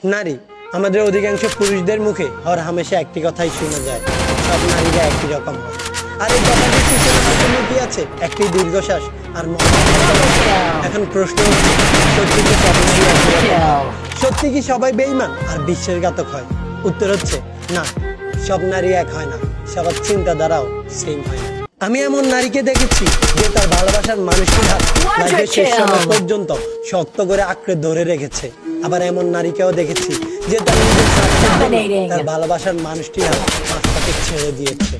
নারী আমাদের অধিকাংশ পুরুষদের মুখে হরহামেশা একটি কথাই শোনা যায়, সব নারীরা একই রকম হয়। আর এই কথাটির পিছনে হয়তো লুকিয়ে আছে একটি দীর্ঘশ্বাস আর এখন প্রশ্ন হচ্ছে, সত্যি কি সব নারী একই রকম হয়? সত্যি কি সবাই বেঈমান আর বিশ্বাসঘাতক হয়? উত্তর হচ্ছে না, সব নারী এক হয় না, সবার চিন্তাধারাও সেম হয় না। আমি এমন নারীকে দেখেছি যে তার ভালোবাসার মানুষটির হাত লাইফের শেষ সময় পর্যন্ত শক্ত করে আঁকড়ে ধরে রেখেছে। আবার এমন নারীকেও দেখেছি যে তার নিজের স্বার্থের জন্য তার ভালোবাসার মানুষটির হাত মাঝপথে ছেড়ে দিয়েছে।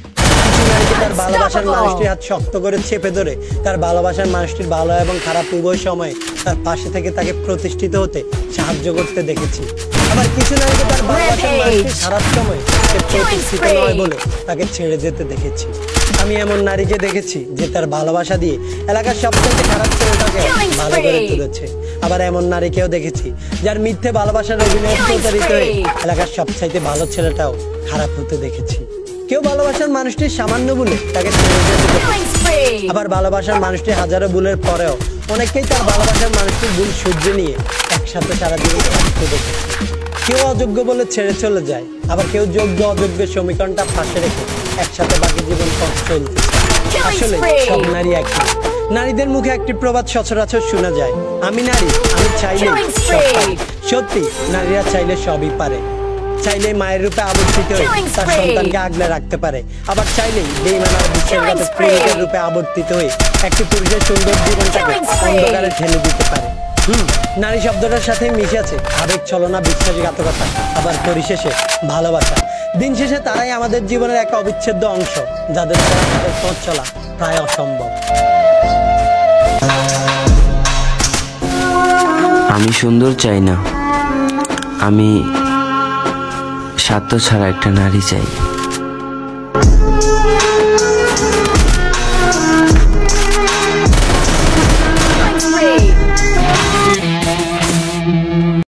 কিছু নারীকে তার ভালোবাসার মানুষটির হাত শক্ত করে চেপে ধরে তার ভালোবাসার মানুষটির ভালো এবং খারাপ উভয় সময়ে তার পাশে থেকে তাকে প্রতিষ্ঠিত হতে সাহায্য করতে দেখেছি। আবার কিছু নারীকে তার ভালোবাসার মানুষটির খারাপ সময়ে সে প্রতিষ্ঠিত নয় বলে তাকে ছেড়ে যেতে দেখেছি। আমি এমন নারীকে দেখেছি যে তার ভালোবাসা দিয়ে এলাকার সবথেকে খারাপ ছেলেটাকে ভালো করে তুলেছে। আবার এমন নারীকেও দেখেছি যার মিথ্যে ভালোবাসার অভিনয় প্রচারিত হয়ে এলাকার সবচাইতে ভালো ছেলেটাও খারাপ হতে দেখেছি। কেউ ভালোবাসার মানুষটির সামান্য ভুলে তাকে ছেড়ে যেতে দেখেছি। আবার ভালোবাসার মানুষটি হাজারো ভুলের পরেও অনেককেই তার ভালোবাসার মানুষটির ভুল শুধরে নিয়ে একসাথে সারা জীবন থাকতে দেখেছি। কেউ অযোগ্য বলে ছেড়ে চলে যায়, আবার কেউ যোগ্য অযোগ্যের সমীকরণটা পাশে রেখে একসাথে বাকি জীবন পথ চলতেছে। আসলে সব নারী এক না। নারীদের মুখে একটি প্রবাদ সচরাচর শোনা যায়, আমি নারী, আমি চাইলে সব পারি। সত্যি, নারীরা চাইলে সবই পারে। চাইলেই মায়ের রূপে আবর্তিত হয়ে তার সন্তানকে আগলে রাখতে পারে, আবার চাইলেই বেঈমান আর বিশ্বাসঘাতক প্রেমিকের রূপে আবর্তিত হয়ে একটি পুরুষের সুন্দর জীবনটাকে অন্ধকারে ঠেলে দিতে পারে। নারী শব্দটার সাথে মিশে আছে আবেগ, ছলনা, বিশ্বাসঘাতকতা, আবার পরিশেষে ভালোবাসা। দিন শেষে তারাই আমাদের জীবনের এক অবিচ্ছেদ্য অংশ, যাদের দ্বারা আমাদের পথ চলা প্রায় অসম্ভব। আমি সুন্দর চাই না, আমি স্বার্থ ছাড়া একটা নারী চাই।